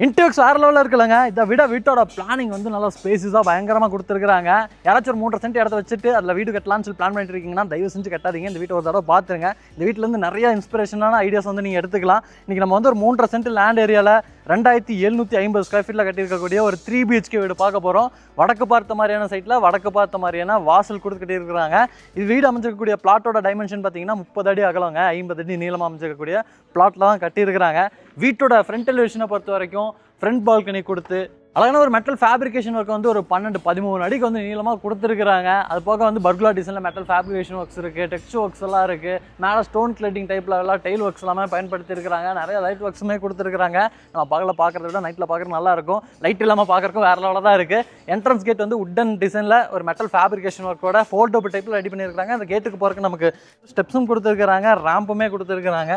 Index வேறு லெவலில் இருக்குல்லங்க. இதை விட வீட்டோட பிளானிங் வந்து நல்லா ஸ்பேஸஸாக பயங்கரமாக கொடுத்துருக்காங்க. யாராச்சும் ஒரு 3 சென்ட் இடத்த வச்சுட்டு அதில் வீடு கட்டலாம்னு சொல்லி பிளான் பண்ணிட்டு இருக்கீங்கன்னா தயவு செஞ்சு கட்டாதீங்க. இந்த வீட்டை ஒரு தடவை பார்த்துருங்க. இந்த வீட்டிலேருந்து நிறைய இன்ஸ்பிரேஷனான ஐடியாஸ் வந்து நீங்கள் எடுத்துக்கலாம். இன்றைக்கி நம்ம வந்து ஒரு 3.5 சென்ட் லேண்ட் ஏரியாவில் 2750 ஸ்கொயர் ஃபீட்டில் கட்டியிருக்கக்கூடிய ஒரு 3 BHK வீடு பார்க்க போகிறோம். வடக்கு பார்த்த மாதிரியான சைட்டில் வடக்கு பார்த்த மாதிரியான வாசல் கொடுத்து கட்டியிருக்கிறாங்க. இது வீடு அமைச்சிருக்கக்கூடிய பிளாட்டோட டைமென்ஷன் பார்த்தீங்கன்னா 30 அடி அகலங்க, 50 அடி நீளமாக அமைச்சிருக்கக்கூடிய பிளாட்டில் தான் கட்டியிருக்கிறாங்க. வீட்டோட ஃப்ரண்ட் எலிவேஷனை பொறுத்த வரைக்கும் ஃப்ரண்ட் பால்கனி கொடுத்து அழகான ஒரு மெட்டல் ஃபேப்ரிகேஷன் ஒர்க் வந்து ஒரு 12-13 அடிக்கு வந்து நீளமாக கொடுத்துருக்குறாங்க. அது போக வந்து பர்குலா டிசைனில் மெட்டல் ஃபேப்ரிகேஷன் ஒர்க்ஸ் இருக்குது, டெக்ஸ்டர் ஒர்க்ஸ் எல்லாம் இருக்குது. மேலே ஸ்டோன் கிளேட்டிங் டைப்பில் எல்லாம் டைல் ஒர்க்ஸ் எல்லாமே பயன்படுத்தியிருக்கிறாங்க. நிறைய லைட் ஒர்க்ஸுமே கொடுத்துருக்காங்க. நம்ம பகலில் பார்க்குறத விட நைட்டில் பார்க்குறது நல்லாயிருக்கும். லைட் இல்லாமல் பார்க்குறக்கும் வேறு லெவலில் தான் இருக்குது. என்ட்ரன்ஸ் கேட் வந்து உட்டன் டிசைனில் ஒரு மெட்டல் ஃபேப்ரிகேஷன் ஒர்க்கோட ஃபோல்டபுள் டைப்பில் ரெடி பண்ணியிருக்காங்க. அந்த கேட்டுக்கு போகிறதுக்கு நமக்கு ஸ்டெப்ஸும் கொடுத்துருக்குறாங்க, ரேம்புமே கொடுத்துருக்குறாங்க.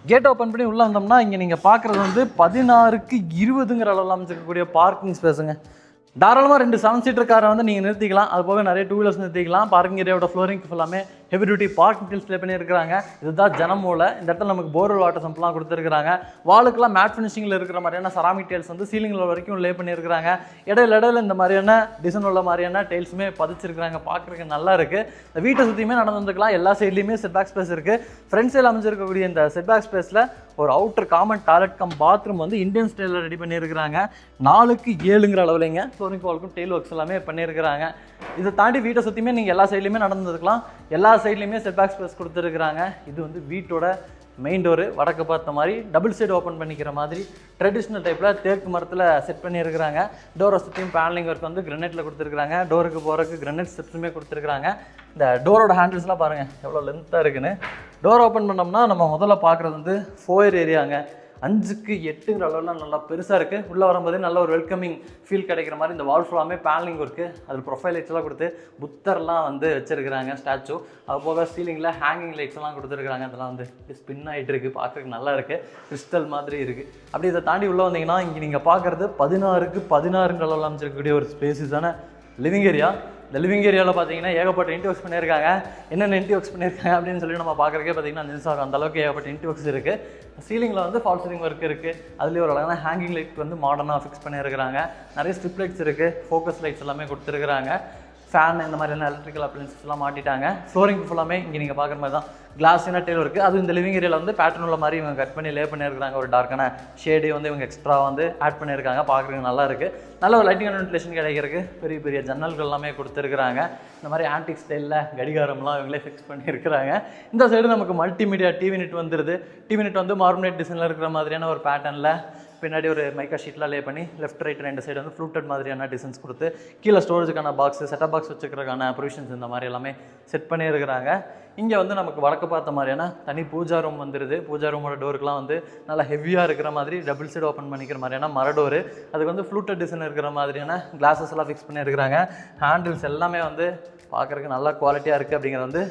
கேட் ஓப்பன் பண்ணி உள்ளே வந்தோம்னா இங்கே நீங்கள் பார்க்குறது வந்து 16க்கு 20ங்கிற அளவில் அமைச்சிருக்கக்கூடிய பார்க்கிங் ஸ்பேஸுங்க. தாராளமாக 2 7 சீட்டர் காரை வந்து நீங்கள் நிறுத்திக்கலாம். அது போக நிறைய 2 வீலர்ஸ் நிறுத்திக்கலாம். பார்க்கிங் ஏரியாவோட ஃப்ளோரிங் ஃபுல்லாமே ஹெவி டியூட்டி பார்க்கிங் டிலே பண்ணியிருக்கிறாங்க. இதுதான் ஜனமூலை. இந்த இடத்துல நமக்கு போர்வெல் வாட்டர் சம்பெல்லாம் கொடுத்துருக்காங்க. வாலுக்கெல்லாம் மேட் ஃபினிஷிங்கில் இருக்கிற மாதிரியான செராமிக் டைல்ஸ் வந்து சீலிங்கில் வரைக்கும் லே பண்ணியிருக்கிறாங்க. இடையில இந்த மாதிரியான டிசைன் உள்ள மாதிரியான டைல்ஸுமே பதிச்சிருக்கிறாங்க. பார்க்குறதுக்கு நல்லா இருக்குது. இந்த வீட்டை சுற்றியுமே நடந்து வந்துக்கலாம். எல்லா சைட்லேயுமே செட்பேக் ஸ்பேஸ் இருக்குது. ஃப்ரண்ட் சைடில் அமைஞ்சிருக்கக்கூடிய இந்த செட்பேக் ஸ்பேஸில் ஒரு outer common toilet cum bathroom வந்து இந்தியன் ஸ்டைலில் ரெடி பண்ணியிருக்கிறாங்க. 4க்கு 7ங்கிற அளவுலைங்க ஃப்ளோரிங் வாலுக்கும் டெயில் ஒர்க்ஸ் எல்லாமே பண்ணியிருக்கிறாங்க. இதை தாண்டி வீட்டை சுற்றியுமே நீங்கள் எல்லா சைட்லையுமே நடந்துக்கலாம். எல்லா சைட்லையுமே செட்பேக் ஸ்பேஸ் கொடுத்துருக்குறாங்க. இது வந்து வீட்டோட மெயின் டோரு வடக்கு பார்த்த மாதிரி டபுள் சைடு ஓப்பன் பண்ணிக்கிற மாதிரி ட்ரெடிஷ்னல் டைப்பில் தேக்கு மரத்தில் செட் பண்ணியிருக்கிறாங்க. டோரை சுற்றியும் பேனலிங் ஒர்க் வந்து கிரனைட்டில் கொடுத்துருக்குறாங்க. டோருக்கு போகிறதுக்கு கிரனைட் ஸ்டெப்ஸுமே கொடுத்துருக்குறாங்க. இந்த டோரோட ஹேண்டில்ஸ்லாம் பாருங்கள் எவ்வளோ லென்த்தாக இருக்குன்னு. டோர் ஓப்பன் பண்ணோம்னா நம்ம முதல்ல பார்க்குறது வந்து ஃபோயர் ஏரியாங்க. 5க்கு 8ங்கிற அளவுலாம் நல்லா பெருசாக இருக்குது. உள்ளே வரும்போதே நல்ல ஒரு வெல்கமிங் ஃபீல் கிடைக்கிற மாதிரி இந்த வால் ஃபுல்லாமே பேனலிங் ஒர்க்கு, அதில் ப்ரொஃபைல் லைட்ஸ்லாம் கொடுத்து புத்தர்லாம் வந்து வச்சுருக்கிறாங்க ஸ்டாச்சு. அது போக சீலிங்கில் ஹேங்கிங் லைட்ஸ் எல்லாம் கொடுத்துருக்குறாங்க. அதெல்லாம் வந்து ஸ்பின் ஆகிட்டு இருக்குது. பார்க்குறதுக்கு நல்லா இருக்குது, கிறிஸ்டல் மாதிரி இருக்குது. அப்படி இதை தாண்டி உள்ளே வந்தீங்கன்னா இங்கே நீங்கள் பார்க்குறது 16க்கு 16ங்கிற அளவில் அமைச்சிருக்கக்கூடிய ஒரு ஸ்பேஸஸான லிவிங் ஏரியா. இந்த லிவிங் ஏரியாவில் பார்த்தீங்கன்னா ஏகப்பட்ட இன்டி ஒர்க்ஸ் பண்ணியிருக்காங்க. என்னென்ன இன்டி ஒர்க்ஸ் பண்ணியிருக்காங்க அப்படின்னு சொல்லி நம்ம பார்க்குறக்கே பார்த்தீங்கன்னா நியூஸாக அந்த அளவுக்கு ஏகப்பட்ட இன்டி ஒர்க்ஸ் இருக்குது. சீலிங்கில் வந்து ஃபால் சீலிங் ஒர்க் இருக்குது. அதுலேயே ஒரு அழகான ஹேங்கிங் லைட் வந்து மாடர்னாக ஃபிக்ஸ் பண்ணியிருக்கிறாங்க. நிறைய ஸ்ட்ரிப் லைட்ஸ் இருக்குது, ஃபோக்கஸ் லைட்ஸ் எல்லாமே கொடுத்துருக்குறாங்க. ஃபேன் இந்த மாதிரியான எலக்ட்ரிக்கல் அப்ளைன்சஸ் எல்லாம் மாட்டிட்டாங்க. ஃப்ளோரிங் ஃபுல்லாமே இங்கே நீங்கள் பார்க்குற மாதிரி தான் கிளாஸினா டெயில் இருக்குது. அது இந்த லிவிங் ஏரியாவில் வந்து பேட்டர்ன் உள்ள மாதிரி இவங்க கட் பண்ணி லே பண்ணியிருக்காங்க. ஒரு டார்க்கான ஷேடே வந்து இவங்க எக்ஸ்ட்ரா வந்து ஆட் பண்ணியிருக்காங்க. பார்க்குறதுக்கு நல்லா இருக்குது. நல்ல ஒரு லைட்டிங் அண்ட் வென்டிலேஷன் கிடைக்கிறதுக்கு பெரிய பெரிய ஜன்னல்கள் எல்லாமே கொடுத்துருக்குறாங்க. இந்த மாதிரி ஆன்டிக் ஸ்டைலில் கடிகாரம்லாம் இவங்களே ஃபிக்ஸ் பண்ணியிருக்கிறாங்க. இந்த சைடு நமக்கு மல்டிமீடியா டிவி நெட் வந்துடுது. டிவி நெட் வந்து மார்மனேட் டிசைனில் இருக்கிற மாதிரியான ஒரு பேட்டர்னில் பின்னாடி ஒரு மைக்கா ஷீட்லாம் லே பண்ணி லெஃப்ட் ரைட் 2 சைடு வந்து ஃப்ளூட்டட் மாதிரியான டிசைன்ஸ் கொடுத்து கீழே ஸ்டோரேஜுக்கான பாக்ஸ், செட்டப் பாக்ஸ் வச்சுக்கிறதுக்கான ப்ரொவிஷன்ஸ் இந்த மாதிரி எல்லாமே செட் பண்ணியிருக்கிறாங்க. இங்கே வந்து நமக்கு வடக்கு பார்த்த மாதிரியான தனி பூஜா ரூம் வந்துடுது. பூஜா ரூமோட டோருக்குலாம் வந்து நல்லா ஹெவியாக இருக்கிற மாதிரி டபுள் சைடு ஓப்பன் பண்ணிக்கிற மாதிரியான மர டோரு. அதுக்கு வந்து ஃப்ளூட்டட் டிசைன் இருக்கிற மாதிரியான கிளாஸஸ் எல்லாம் ஃபிக்ஸ் பண்ணியிருக்கிறாங்க. ஹேண்டில்ஸ் எல்லாமே வந்து பார்க்குறதுக்கு நல்லா குவாலிட்டியாக இருக்குது. அப்படிங்கிறது வந்து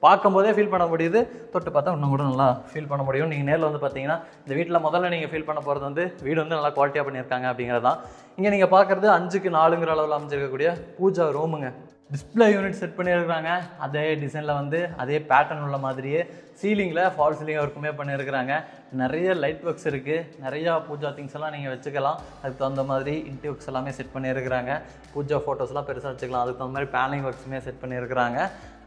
பார்க்கும்போதே ஃபீல் பண்ண முடியுது. தொட்டு பார்த்தா இன்னும் கூட நல்லா ஃபீல் பண்ண முடியும். நீங்கள் நேரில் வந்து பார்த்தீங்கன்னா இந்த வீட்டில் முதல்ல நீங்கள் ஃபீல் பண்ண போகிறது வந்து வீடு வந்து நல்லா குவாலிட்டியாக பண்ணியிருக்காங்க அப்படிங்கிறது தான். இங்கே நீங்கள் பார்க்குறது 5க்கு 4ங்கிற அளவில் அமைச்சிருக்கக்கூடிய பூஜா ரூமுங்க. டிஸ்பிளே யூனிட் செட் பண்ணியிருக்கிறாங்க. அதே டிசைனில் வந்து அதே பேட்டர்ன் உள்ள மாதிரியே சீலிங்கில் ஃபால் சீலிங் ஒர்க்குமே பண்ணியிருக்கிறாங்க. நிறைய லைட் ஒர்க்ஸ் இருக்குது. நிறையா பூஜா திங்ஸ் எல்லாம் நீங்கள் வச்சுக்கலாம். அதுக்கு தகுந்த மாதிரி இன்டி ஒர்க்ஸ் எல்லாமே செட் பண்ணியிருக்கிறாங்க. பூஜா ஃபோட்டோஸ்லாம் பெருசாக வச்சுக்கலாம். அதுக்கு தகுந்த மாதிரி பேனலிங் ஒர்க்ஸுமே செட் பண்ணியிருக்கிறாங்க.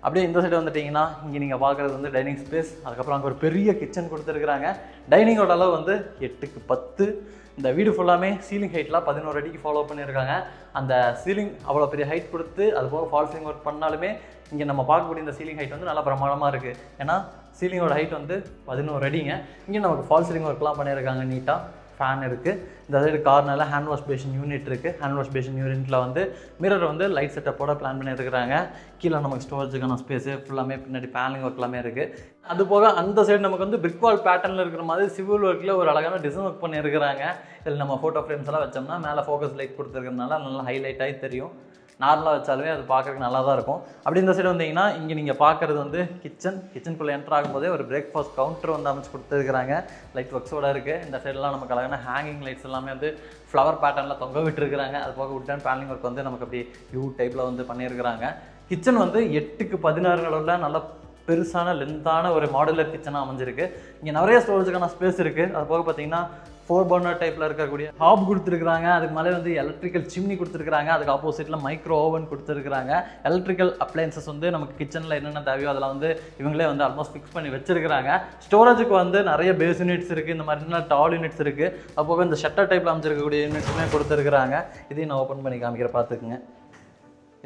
அப்படியே இந்த சைடு வந்துட்டிங்கன்னா இங்கே நீங்கள் பார்க்குறது வந்து டைனிங் ஸ்பேஸ். அதுக்கப்புறம் அங்கே ஒரு பெரிய கிச்சன் கொடுத்துருக்குறாங்க. டைனிங்கோட அளவு வந்து 8க்கு 10. இந்த வீடு ஃபுல்லாமே சீலிங் ஹைட்லாம் 11 அடிக்கு ஃபாலோ பண்ணியிருக்காங்க. அந்த சீலிங் அவ்வளோ பெரிய ஹைட் கொடுத்து அது போக ஃபால் சீலிங் ஒர்க் பண்ணாலுமே இங்கே நம்ம பார்க்கக்கூடிய இந்த சீலிங் ஹைட் வந்து நல்லா பிரமாதமாக இருக்குது. ஏன்னா சீலிங்கோட ஹைட் வந்து 11 அடிங்க. இங்கே நமக்கு ஃபால் சீலிங் ஒர்க்லாம் பண்ணியிருக்காங்க. நீட்டாக ஃபேன் இருக்குது. இந்த சைடு கார்னரில் ஹேண்ட் வாஷ் பேஷன் யூனிட் இருக்குது. ஹேண்ட் வாஷ் பேஷன் யூனிட்டில் வந்து மிரர் வந்து லைட் செட்டப்போட பிளான் பண்ணியிருக்கிறாங்க. கீழே நமக்கு ஸ்டோரேஜுக்கான ஸ்பேஸு ஃபுல்லாமே பின்னாடி பேனலிங் ஒர்க் எல்லாமே இருக்குது. அது போக அந்த சைடு நமக்கு வந்து பிரிக் வால் பேட்டர்னில் இருக்கிற மாதிரி சிவில் ஒர்க்கில் ஒரு அழகான டிசைன் ஒர்க் பண்ணியிருக்கிறாங்க. இதில் நம்ம ஃபோட்டோ ஃப்ரேம்ஸ் எல்லாம் வச்சோம்னா மேலே ஃபோக்கஸ் லைட் கொடுத்துருக்கிறதுனால நல்லா ஹைலைட்டாகி தெரியும். நார்மலாக வச்சாலுமே அது பார்க்குறதுக்கு நல்லா தான் இருக்கும். அப்படி இந்த சைடு வந்தீங்கன்னா இங்கே நீங்கள் பார்க்குறது வந்து கிச்சனுக்குள்ளே என்ட்ரு ஆகும்போதே ஒரு பிரேக்ஃபாஸ்ட் கவுண்டர் வந்து அமைச்சு கொடுத்துருக்குறாங்க. லைட் ஒர்க்ஸோடு இருக்குது. இந்த சைடெலாம் நமக்கு அழகான ஹேங்கிங் லைட்ஸ் எல்லாமே வந்து ஃப்ளவர் பேட்டர்னில் தொங்க விட்டுருக்குறாங்க. அது போக உட்டன் பேனலிங் ஒர்க் வந்து நமக்கு அப்படி யூ டைப்பில் வந்து பண்ணியிருக்கிறாங்க. கிச்சன் வந்து 8க்கு 16 அளவில் நல்லா பெருசான லென்த்தான ஒரு மாடுலர் கிச்சனாக அமைஞ்சிருக்கு. இங்கே நிறைய ஸ்டோரேஜுக்கான ஸ்பேஸ் இருக்குது. அது போக பார்த்தீங்கன்னா 4 பர்னர் டைப்பில் இருக்கக்கூடிய ஹாப் கொடுத்துருக்காங்க. அதுக்கு மேலே வந்து எலக்ட்ரிக்கல் சிம்னி கொடுத்துருக்காங்க. அதுக்கு ஆப்போசிட்டில் மைக்ரோ ஓவன் கொடுத்துருக்காங்க. எலக்ட்ரிக்கல் அப்ளையன்சஸ் வந்து நமக்கு கிச்சனில் என்னென்ன தேவையோ அதெல்லாம் வந்து இவங்களே வந்து ஆல்மோஸ்ட் ஃபிக்ஸ் பண்ணி வச்சிருக்காங்க. ஸ்டோரேஜுக்கு வந்து நிறைய பேஸ் யூனிட்ஸ் இருக்குது, இந்த மாதிரி டால் யூனிட்ஸ் இருக்குது. அப்போ இந்த ஷட்டர் டைப்பில் அமைச்சிருக்கக்கூடிய யூனிட்ஸுமே கொடுத்துருக்காங்க. இதையும் நான் ஓப்பன் பண்ணி காமிக்கிறேன், பார்த்துக்குங்க.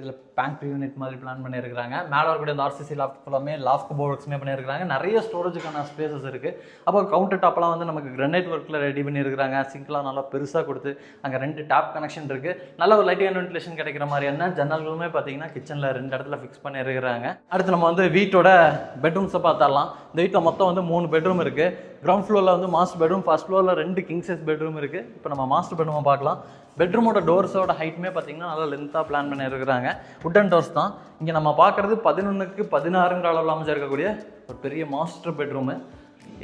இதில் பேங்க்ரி யூனிட் மாதிரி பிளான் பண்ணியிருக்காங்க. மேலே வரக்கூடிய இந்த ஆர்சிசி லாஃப்ட் ஃபுல்லாமே லாஃப்ட் போர்ட்ஸுமே பண்ணியிருக்காங்க. நிறைய ஸ்டோரேஜுக்கான ஸ்பேசஸ் இருக்குது. அப்போ கவுண்டர் டாப்லாம் வந்து நமக்கு கிரானைட் ஒர்க்கில் ரெடி பண்ணியிருக்காங்க. சிங்க்லாம் நல்லா பெருசாக கொடுத்து அங்கே 2 டேப் கனெக்ஷன் இருக்குது. நல்ல ஒரு லைட்டிங் அண்ட் வென்டிலேஷன் கிடைக்கிற மாதிரியான ஜன்னல்களுமே பார்த்தீங்கன்னா கிச்சனில் 2 இடத்துல ஃபிக்ஸ் பண்ணியிருக்கிறாங்க. அடுத்து நம்ம வந்து வீட்டோட பெட்ரூம்ஸை பார்த்துடலாம். இந்த வீட்டில் மொத்தம் வந்து 3 பெட்ரூம் இருக்குது. கிரவுண்ட் ஃப்ளோரில் வந்து மாஸ்டர் பெட்ரூம், ஃபர்ஸ்ட் ஃப்ளோரில் 2 கிங் சைஸ் பெட்ரூம் இருக்குது. இப்போ நம்ம மாஸ்டர் பெட்ரூமை பார்க்கலாம். பெட்ரூமோட டோர்ஸோட ஹைட்டுமே பார்த்தீங்கன்னா நல்லா லென்த்தாக பிளான் பண்ணியிருக்கிறாங்க. உட்டன் டோர்ஸ் தான். இங்கே நம்ம பார்க்குறது 11க்கு 16ங்கிற அளவில் அமைச்சிருக்கக்கூடிய ஒரு பெரிய மாஸ்டர் பெட்ரூமு.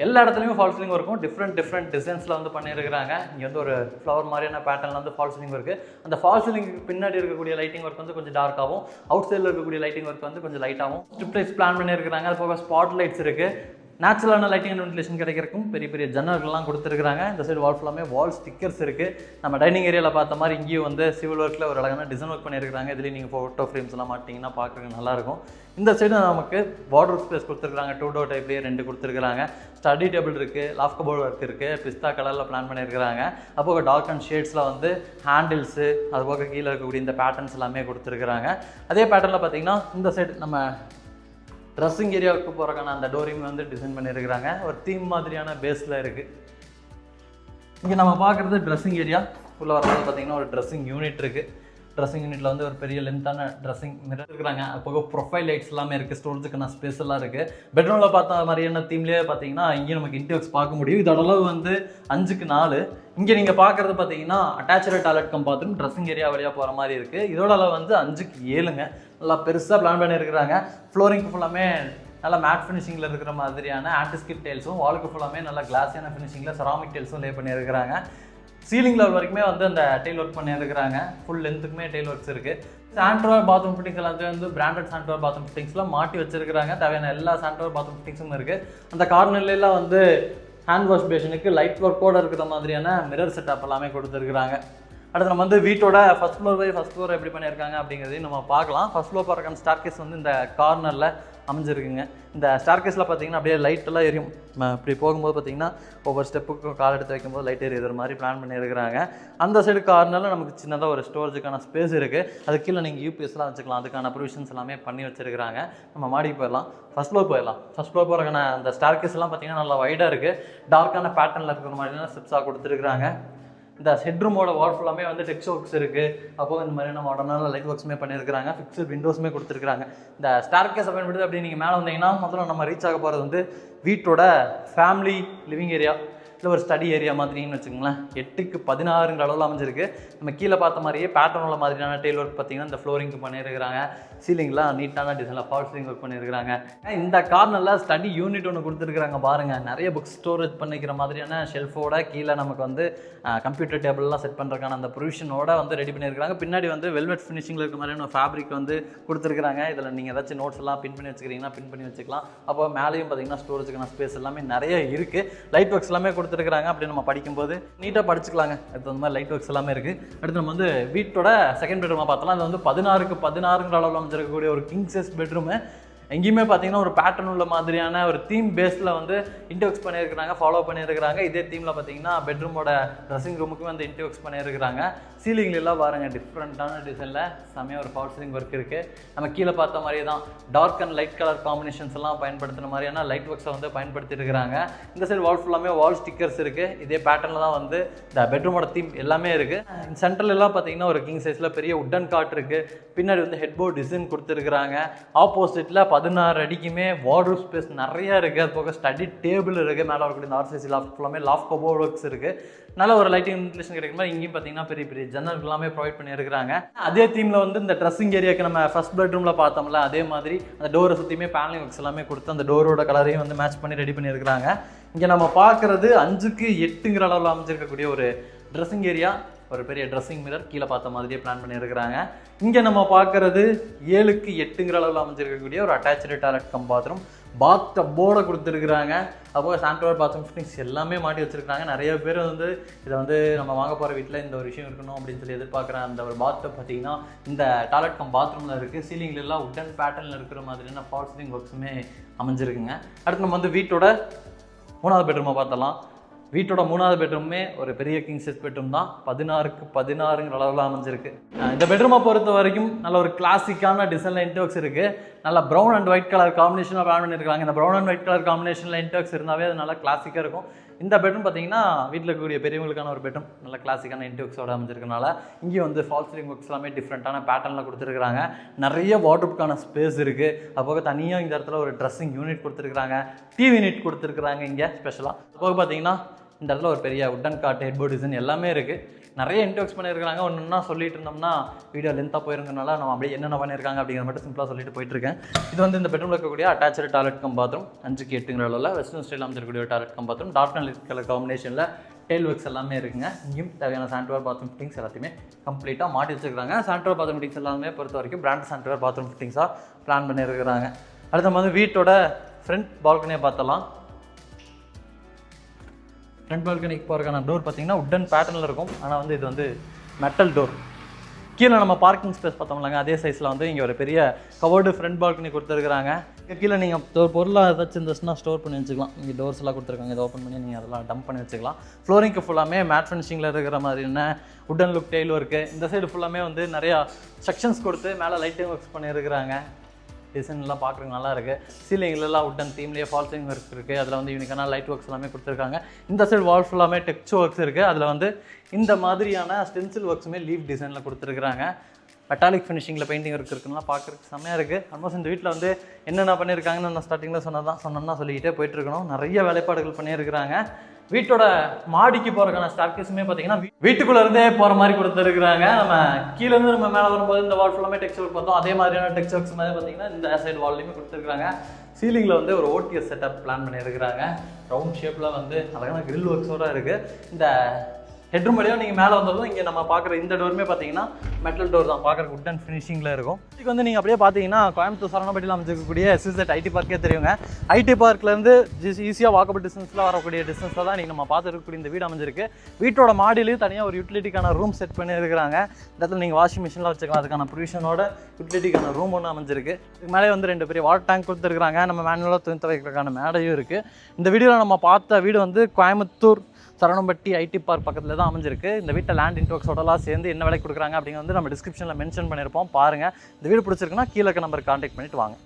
எல்லா இடத்துலையுமே ஃபால் சீலிங் இருக்கும். டிஃப்ரெண்ட் டிசைன்ஸில் வந்து பண்ணியிருக்கிறாங்க. இங்கே வந்து ஒரு ஃப்ளவர் மாதிரியான பேட்டர்னில் வந்து ஃபால் சீலிங் இருக்குது. அந்த ஃபால் சீலிங்க்கு பின்னாடி இருக்கக்கூடிய லைட்டிங் ஒர்க் வந்து கொஞ்சம் டார்க்காகவும், அவுட் சைடில் இருக்கக்கூடிய லைட்டிங் ஒர்க் வந்து கொஞ்சம் லைட்டாகவும் ஸ்ட்ரிப் லைட்ஸ் பிளான் பண்ணியிருக்கிறாங்க. அது போக ஸ்பாட் லைட்ஸ் இருக்குது. நேச்சுரலான லைட்டிங் அண்ட் வென்டிலேஷன் கிடைக்கிறக்கும் பெரிய ஜன்னல்கள்லாம் கொடுத்துருக்காங்க. இந்த சைடு வால் ஃபுல்லாமே வால் ஸ்டிக்கர்ஸ் இருக்குது. நம்ம டைனிங் ஏரியாவில் பார்த்த மாதிரி இங்கேயும் வந்து சிவில் ஒர்க்கில் ஒரு அழகான டிசைன் ஒர்க் பண்ணியிருக்காங்க. இதுலேயும் நீங்கள் ஃபோட்டோ ஃப்ரேம்ஸ் எல்லாம் மாட்டிங்கன்னா பார்க்குறதுக்கு நல்லாயிருக்கும். இந்த சைடு நமக்கு வார்ட்ரோப் ஸ்பேஸ் கொடுத்துருக்காங்க. 2 டோர் டைப்லேயே 2 கொடுத்துருக்காங்க. ஸ்டடி டேபிள் இருக்குது, லாஃப்ட் கபோர்ட் ஒர்க் இருக்குது, பிஸ்தா கலரில் பிளான் பண்ணியிருக்காங்க. அப்போ டார்க் அண்ட் ஷேட்ஸில் வந்து ஹேண்டில்ஸு, அதுபோக கீழே இருக்கக்கூடிய இந்த பேட்டர்ன்ஸ் எல்லாமே கொடுத்துருக்காங்க. அதே பேட்டர்னில் பார்த்தீங்கன்னா இந்த சைடு நம்ம ட்ரெஸ்ஸிங் ஏரியாவுக்கு போகிறக்கான அந்த டோரையும் வந்து டிசைன் பண்ணியிருக்கிறாங்க. ஒரு தீம் மாதிரியான பேஸில் இருக்குது. இங்கே நம்ம பார்க்குறது ட்ரெஸ்ஸிங் ஏரியா. உள்ளே வரது பார்த்திங்கன்னா ஒரு ட்ரெஸ்ஸிங் யூனிட் இருக்குது. ட்ரெஸ்ஸிங் யூனிட்டில் வந்து ஒரு பெரிய லென்த்தான ட்ரெஸ்ஸிங் மிரர் இருக்கிறாங்க. அப்போ ப்ரொஃபைல் லைட்ஸ் எல்லாமே இருக்குது. ஸ்டோரேஜுக்கான ஸ்பேஸ் எல்லாம் இருக்குது. பெட்ரூமில் பார்த்த மாதிரியான தீம்லேயே பார்த்தீங்கன்னா இங்கே நமக்கு இன்டர்வியூஸ் பார்க்க முடியும். இதோட அளவு வந்து 5க்கு 4. இங்கே நீங்கள் பார்க்குறது பார்த்தீங்கன்னா attached toilet cum bathroom dressing area வழியாக போகிற மாதிரி இருக்குது. இதோட அளவு வந்து 5க்கு 7ங்க. நல்லா பெருசாக பிளான் பண்ணியிருக்கிறாங்க. ஃப்ளோரிங்க்கு ஃபுல்லாமே நல்லா மேட் ஃபினிஷிங்கில் இருக்கிற மாதிரியான ஆன்டிஸ்கிட் டைல்ஸும், வாலுக்கு ஃபுல்லாமே நல்லா கிளாஸியான ஃபினிஷிங்கில் செராமிக் டைல்ஸும் லே பண்ணியிருக்கிறாங்க. சீலிங் லெவல் வரைக்குமே வந்து அந்த டைல் ஒர்க் பண்ணியிருக்கிறாங்க. ஃபுல் லென்த்துக்குமே டைல் ஒர்க்ஸ் இருக்குது. சாண்டோர் பாத்ரூம் ஃபிட்டிங்ஸ் எல்லாத்தையும் வந்து பிராண்டட் சாண்டோர் பாத்ரூம் ஃபிட்டிங்ஸ்லாம் மாட்டி வச்சிருக்காங்க. தேவையான எல்லா சாண்டோர் பாத்ரூம் ஃபிட்டிங்ஸும் இருக்குது. அந்த கார்னர்லாம் வந்து ஹேண்ட் வாஷ் பேஷனுக்கு லைட் ஒர்க்கோடு இருக்கிற மாதிரியான மிரர் செட்டப் எல்லாமே கொடுத்துருக்குறாங்க. அடுத்து நம்ம வந்து வீட்டோட ஃபர்ஸ்ட் ஃப்ளோர் எப்படி பண்ணியிருக்காங்க அப்படிங்கிறதையும் நம்ம பார்க்கலாம். ஃபர்ஸ்ட் ஃப்ளோர் பார்க்குற ஸ்டார்கேஸ் வந்து இந்த கார்னரில் அமைஞ்சிருக்குங்க. இந்த ஸ்டார்கேஸில் பார்த்தீங்கன்னா அப்படியே லைட்டெல்லாம் எரியும். இப்படி போகும்போது பார்த்தீங்கன்னா ஒவ்வொரு ஸ்டெப்புக்கும் கால் எடுத்து வைக்கும்போது லைட் எரியுற மாதிரி பிளான் பண்ணியிருக்கிறாங்க. அந்த சைடு கார்னரில் நமக்கு சின்னதாக ஒரு ஸ்டோரேஜுக்கான ஸ்பேஸ் இருக்குது. அது கீழே நீங்கள் யூபிஎஸ்லாம் வச்சுக்கலாம். அதுக்கான ப்ரொவிஷன்ஸ் எல்லாமே பண்ணி வச்சிருக்கிறாங்க. நம்ம மாடிக்கு போயிடலாம். ஃபர்ஸ்ட் ஃப்ளோர் போகிறக்கான அந்த ஸ்டார்கேஸ் எல்லாம் பார்த்தீங்கன்னா நல்லா வைடாக இருக்குது. டார்க்கான பேட்டர்னில் இருக்கிற மாதிரியான ஸ்டெப்ஸாக கொடுத்துருக்குறாங்க. இந்த ஹெட்ரூமோட வால் ஃபுல்லாமே வந்து டெக்ஸ்ட் ஒர்க்ஸ் இருக்குது. அப்போ இந்த மாதிரியான மாடர்னான லைட் ஒர்க்ஸுமே பண்ணியிருக்காங்க. ஃபிக்ஸட் விண்டோஸுமே கொடுத்துருக்காங்க. இந்த ஸ்டார்கேஸ் பயன்படுத்தி அப்படி நீங்கள் மேலே வந்தீங்கன்னா முதல்ல நம்ம ரீச் ஆக போகிறது வந்து வீட்டோட ஃபேமிலி லிவிங் ஏரியா, இல்லை ஒரு ஸ்டடி ஏரியா மாதிரின்னு வச்சுக்கோங்களேன். 8க்கு 16ங்கிற அளவில் அமைஞ்சிருக்கு. நம்ம கீழே பார்த்த மாதிரியே பேட்டர்ன் உள்ள மாதிரியான டெய்ல் ஒர்க் பார்த்தீங்கன்னா இந்த ஃப்ளோரிங்க்கு பண்ணியிருக்கிறாங்க. சீலிங்லாம் நீட்டான டிசைனில் ஃபால் சீலிங் ஒர்க் பண்ணியிருக்கிறாங்க. இந்த கார்னரில் ஸ்டடி யூனிட் ஒன்று கொடுத்துருக்குறாங்க பாருங்கள். நிறைய புக்ஸ் ஸ்டோரேஜ் பண்ணிக்கிற மாதிரியான ஷெல்ஃபோட கீழே நமக்கு வந்து கம்ப்யூட்டர் டேபிள்லாம் செட் பண்ணுறதுக்கான அந்த ப்ரொவிஷனோட வந்து ரெடி பண்ணியிருக்காங்க. பின்னாடி வந்து வெல்வெட் ஃபினிஷிங்கில் இருக்கிற மாதிரியான ஃபேப்ரிக் வந்து கொடுத்துருக்காங்க. இதில் நீங்கள் ஏதாச்சும் நோட்ஸ் எல்லாம் பின் பண்ணி வச்சுக்கிறீங்கன்னா பின் பண்ணி வச்சுக்கலாம். அப்போ மேலேயும் பார்த்தீங்கன்னா ஸ்டோரேஜுக்கான ஸ்பேஸ் எல்லாமே நிறைய இருக்குது. லைட் ஒர்க்ஸ் எல்லாமே கொடுத்துருக்காங்க. அப்படி நம்ம படிக்கும்போது நீட்டாக படிச்சுக்கலாங்க. அது அந்த மாதிரி லைட் ஒர்க்ஸ் எல்லாமே இருக்குது. அடுத்து நம்ம வந்து வீட்டோட செகண்ட் பெட்ரூமாக பார்த்தலாம். அது வந்து 16க்கு 16ங்கிற அளவில் அமைச்சிருக்கக்கூடிய ஒரு கிங் சைஸ் பெட்ரூமு. எங்கேயுமே பார்த்தீங்கன்னா ஒரு பேட்டர்ன் உள்ள மாதிரியான ஒரு தீம் பேஸில் வந்து இன்டர்வியூஸ் பண்ணியிருக்கிறாங்க, ஃபாலோ பண்ணியிருக்கிறாங்க. இதே தீமில் பார்த்தீங்கன்னா பெட்ரூமோட ட்ரெஸ்ஸிங் ரூமுக்கும் வந்து இன்டர்வியூஸ் பண்ணியிருக்கிறாங்க. சீலிங்லாம் பாருங்கள் டிஃப்ரெண்ட்டான டிசைனில் செம்மையாக ஒரு ஃபால் சீலிங் ஒர்க் இருக்குது. நம்ம கீழே பார்த்த மாதிரியே தான் dark and light colour combinations எல்லாம் பயன்படுத்துகிற மாதிரியான லைட் ஒர்க்ஸை வந்து பயன்படுத்தியிருக்கிறாங்க. இந்த சைடு வால் ஃபுல்லாமே வால் ஸ்டிக்கர்ஸ் இருக்குது. இதே பேட்டர்னில் தான் வந்து இந்த பெட்ரூமோட தீம் எல்லாமே இருக்குது. சென்ட்ரல் எல்லாம் பார்த்தீங்கன்னா ஒரு கிங் சைஸில் பெரிய உட்டன் காட் இருக்குது. பின்னாடி வந்து ஹெட்போர்ட் டிசைன் கொடுத்துருக்குறாங்க. ஆப்போசிட்டில் 16 அடிக்குமே வார்ட்ரோப் ஸ்பேஸ் நிறையா இருக்குது. அது போக ஸ்டடி டேபிள் இருக்குது. மேலே வரக்கூடிய இந்த ஆர்சிசி லாஃப்ட் ஃபுல்லாமே லாஃப்ட் கபோர்ட் ஒர்க்ஸ் இருக்குது. நல்ல ஒரு லைட்டிங் வென்டிலேஷன் கிடைக்கும் மாதிரி இங்கேயும் பார்த்தீங்கன்னா பெரிய ஜன்னல் எல்லாமே ப்ரொவைட் பண்ணியிருக்கிறாங்க. அதே தீமில் வந்து இந்த ட்ரெஸ்ஸிங் ஏரியாவுக்கு நம்ம ஃபர்ஸ்ட் பெட்ரூமில் பார்த்தோம்ல அதே மாதிரி அந்த டோரை சுற்றியுமே பேனலிங் ஒர்க்ஸ் எல்லாமே கொடுத்து அந்த டோரோட கலரையும் வந்து மேட்ச் பண்ணி ரெடி பண்ணியிருக்கிறாங்க. இங்கே நம்ம பார்க்குறது 5க்கு 8ங்கிற அளவில் அமைஞ்சிருக்கக்கூடிய ஒரு ட்ரெஸ்ஸிங் ஏரியா, ஒரு பெரிய ட்ரெஸ்ஸிங் மிரர் கீழே பார்த்த மாதிரியே பிளான் பண்ணியிருக்கிறாங்க. இங்கே நம்ம பார்க்குறது 7க்கு 8ங்கிற அளவில் அமைஞ்சிருக்கக்கூடிய ஒரு அட்டாச்சு டாய்லெட் கம் பாத்ரூம். பாத் டப்போட கொடுத்துருக்குறாங்க. அப்போ சாண்டோர் பாத்ரூம் ஃபிட்டிங்ஸ் எல்லாமே மாட்டி வச்சுருக்காங்க. நிறைய பேர் வந்து இதை வந்து நம்ம வாங்க போகிற வீட்டில் இந்த ஒரு விஷயம் இருக்கணும் அப்படின்னு சொல்லி எதிர்பார்க்குறேன். அந்த ஒரு பாத் டப் பார்த்தீங்கன்னா இந்த டாய்லெட் கம் பாத்ரூமில் இருக்குது. சீலிங்கில் எல்லாம் உட்டன் பேட்டர்னில் இருக்கிற மாதிரியான ஃபால் சீலிங் ஒர்க்ஸுமே அமைஞ்சிருக்குங்க. அடுத்து நம்ம வந்து வீட்டோட 3வது பெட்ரூமை பார்த்தலாம். வீட்டோட 3வது பெட்ரூமே ஒரு பெரிய கிங் சைஸ் பெட்ரூம் தான். 16க்கு 16ங்கிற அளவில் அமைஞ்சிருக்கு. இந்த பெட்ரூமை பொறுத்த வரைக்கும் நல்ல ஒரு கிளாசிக்கான டிசைனில் இன்டர்வர்க்ஸ் இருக்குது. நல்லா ப்ரௌன் அண்ட் ஒயிட் கலர் காம்பினேஷனில் பிளான் பண்ணியிருக்காங்க. இந்த ப்ரௌன் அண்ட் ஒயிட் கலர் காம்பினேஷனில் இன்டர்வர்க்ஸ் இருந்தாவே அது நல்லா கிளாசிக்காக இருக்கும். இந்த பெட்ரூம் பார்த்தீங்கன்னா வீட்டில் இருக்கக்கூடிய பெரியவங்களுக்கான ஒரு பெட்ரூம் நல்ல கிளாசிக்கான இன்டர்வர்க்ஸோட அமைஞ்சிருக்கனால இங்கேயும் வந்து ஃபால் சீலிங் ஒர்க்ஸ் எல்லாமே டிஃப்ரெண்ட்டான பேட்டர்னில் கொடுத்துருக்காங்க. நிறைய வார்ட்ரோப்க்கான ஸ்பேஸ் இருக்குது. அப்போது தனியாக இந்த இடத்துல ஒரு ட்ரெஸ்ஸிங் யூனிட் கொடுத்துருக்காங்க. டிவி யூனிட் கொடுத்துருக்குறாங்க இங்கே ஸ்பெஷலாக. அப்போது பார்த்தீங்கன்னா இந்த இடத்துல ஒரு பெரிய உட்டன் காட் ஹெட்போர்ட் டிசைன் எல்லாமே இருக்குது. நிறைய இன்டர்வர்க்ஸ் பண்ணியிருக்காங்க. ஒன்றுன்னா சொல்லிட்டு இருந்தோம்னா வீடியோ லென்த்தாக போயிருங்கனால நம்ம அப்படியே என்னென்ன பண்ணியிருக்காங்க அப்படிங்கிற மட்டும் சிம்பிளாக சொல்லிட்டு போயிட்டுருக்கேன். இது வந்து இந்த பெட்ரூமில் இருக்கக்கூடிய அட்டாச்சு டாய்லெட் கம் பாத்ரூம் 5க்கு 8ங்கிற அளவில் வெஸ்டர்ன் ஸ்டைல் அமைச்சிருக்கக்கூடிய toilet cum bathroom. Dark and light colour காம்பினேஷனில் டெயில் ஒர்க்ஸ் எல்லாமே இருக்குங்க. இங்கேயும் தேவையான சாண்டோர் பாத்ரூம் ஃபிட்டிங்ஸ் எல்லாத்தையுமே கம்ப்ளீட்டாக மாட்டி வச்சுருக்காங்க. சாண்டோர் பாத்ரூம் ஃபிட்டிங்ஸ் எல்லாமே பொறுத்த வரைக்கும் பிராண்ட் சாண்டோர் பாத்ரூம் ஃபிட்டிங்ஸாக பிளான் பண்ணியிருக்கிறாங்க. அடுத்த வந்து வீட்டோட ஃப்ரண்ட் பால்கனியை பார்த்தலாம். ஃப்ரண்ட் பால்கனிக்கு போகிறதுக்கான டோர் பார்த்தீங்கன்னா உட்டன் பேட்டர்னில் இருக்கும். ஆனால் வந்து இது வந்து மெட்டல் டோர். கீழே நம்ம பார்க்கிங் ஸ்பேஸ் பார்த்தோம்லாங்க, அதே சைஸில் வந்து இங்கே ஒரு பெரிய கவர்டு ஃப்ரண்ட் பால்கனி கொடுத்துருக்குறாங்க. கீழே நீங்கள் ஒரு பொருளாக ஏதாச்சும் இருந்துச்சுன்னா ஸ்டோர் பண்ணி வச்சுக்கலாம். இங்கே டோர்ஸ் எல்லாம் கொடுத்துருக்காங்க. இதை ஓப்பன் பண்ணி நீங்கள் அதெல்லாம் டம்ப் பண்ணி வச்சுக்கலாம். ஃப்ளோரிங்க்கு ஃபுல்லாமே மேட் ஃபினிஷிங்கில் இருக்கிற மாதிரியான உட்டன் லுக் டெயில் ஒர்க்கு. இந்த சைடு ஃபுல்லாமே வந்து நிறையா செக்ஷன்ஸ் கொடுத்து மேலே லைட்டிங் ஒர்க்ஸ் பண்ணியிருக்கிறாங்க. டிசைன்லாம் பார்க்குறதுக்கு நல்லா இருக்குது. சீலிங்லாம் உட்டன் தீம்லேயே ஃபால் சீலிங் ஒர்க் இருக்குது. அதில் வந்து யூனிக்கான லைட் ஒர்க்ஸ் எல்லாமே கொடுத்துருக்காங்க. இந்த சைடு வால் ஃபுல்லாமே டெக்ஸ்சர் ஒர்க்ஸ் இருக்குது. அதில் வந்து இந்த மாதிரியான ஸ்டென்சில் ஒர்க்ஸுமே லீஃப் டிசைனில் கொடுத்துருக்குறாங்க. மெட்டாலிக் ஃபினிஷிங்கில் பெயிண்டிங் ஒர்க் இருக்குன்னா பார்க்குறதுக்கு செம்மையாக இருக்குது. ஆல்மோஸ்ட் இந்த வீட்டில் வந்து என்னென்ன பண்ணியிருக்காங்கன்னு நான் ஸ்டார்டிங்கில் சொன்னோம்னா சொல்லிக்கிட்டே போயிட்டுருக்கணும். நிறைய வேலைப்பாடுகள் பண்ணியிருக்கிறாங்க. வீட்டோட மாடிக்கு போகிறதுக்கான ஸ்டார்கேஸுமே பார்த்தீங்கன்னா வீட்டுக்குள்ளே இருந்தே போகிற மாதிரி கொடுத்துருக்குறாங்க. நம்ம கீழேருந்து நம்ம மேலே வரும்போது இந்த வால் ஃபுல்லாமே டெக்ஸ்சர் ஒர்க் பார்த்தோம். அதே மாதிரியான டெக்ஸ்சர் ஒர்க்ஸ் மாதிரி பார்த்தீங்கன்னா இந்த சைடு வால்லையுமே கொடுத்துருக்காங்க. சீலிங்கில் வந்து ஒரு ஓடிஎஸ் செட்டப் பிளான் பண்ணியிருக்கிறாங்க. ரவுண்ட் ஷேப்பில் வந்து அழகான கிரில் ஒர்க்ஸோடு இருக்குது. இந்த ஹெட்ரூம் வழியாக நீங்கள் மேலே வந்ததும் இங்கே நம்ம பார்க்குற இந்த டோருமே பார்த்தீங்கன்னா மெட்டல் டோர் தான். பார்க்குறக்கு உட்டன் ஃபினிஷிங்கில் இருக்கும். இதுக்கு வந்து நீங்கள் அப்படியே பார்த்தீங்கன்னா கோயம்புத்தூர் சரவணப்பட்டியில் அமைச்சிருக்கக்கூடிய SZ ஐடி பார்க்கே தெரியுங்க. ஐடி பார்க்லேருந்து ஈஸியாக வாக்கபிள் டிஸ்டன்ஸில் வரக்கூடிய டிஸ்டன்ஸில் தான் நீங்கள் நம்ம பார்த்துருக்கக்கூடிய இந்த வீடு அமைஞ்சிருக்கு. வீட்டோட மாடியிலையும் தனியாக ஒரு யூட்டிலிட்டிக்கான ரூம் செட் பண்ணியிருக்கிறாங்க. இந்த இடத்துல நீங்கள் வாஷிங் மிஷினில் வச்சுக்கலாம். அதுக்கான ப்ரொவிஷனோட யூட்டிலிட்டிக்கான ரூம் ஒன்று அமைஞ்சிருக்கு. இதுக்கு மேலே வந்து 2 பெரிய வாட்டர் டேங்க் கொடுத்துருக்காங்க. நம்ம மேனுவலாக துணி துவைக்கிறதுக்கான மேடையும் இருக்குது. இந்த வீடியோவில் நம்ம பார்த்த வீடு வந்து கோயம்புத்தூர் சரவணம்பட்டி ஐடி பார்க் பக்கத்தில் தான் அமைஞ்சிருக்கு. இந்த வீட்டை லேண்ட் இன்டர்வர்க்ஸோடலாம் சேர்ந்து என்ன விலை கொடுக்குறாங்க அப்படிங்கிறது வந்து நம்ம டிஸ்கிரிப்ஷனில் மென்ஷன் பண்ணியிருப்போம். பாருங்கள். இந்த வீடு பிடிச்சிருக்குன்னா கீழே இருக்க நம்பருக்கு கான்டாக்ட் பண்ணிட்டு வாங்க.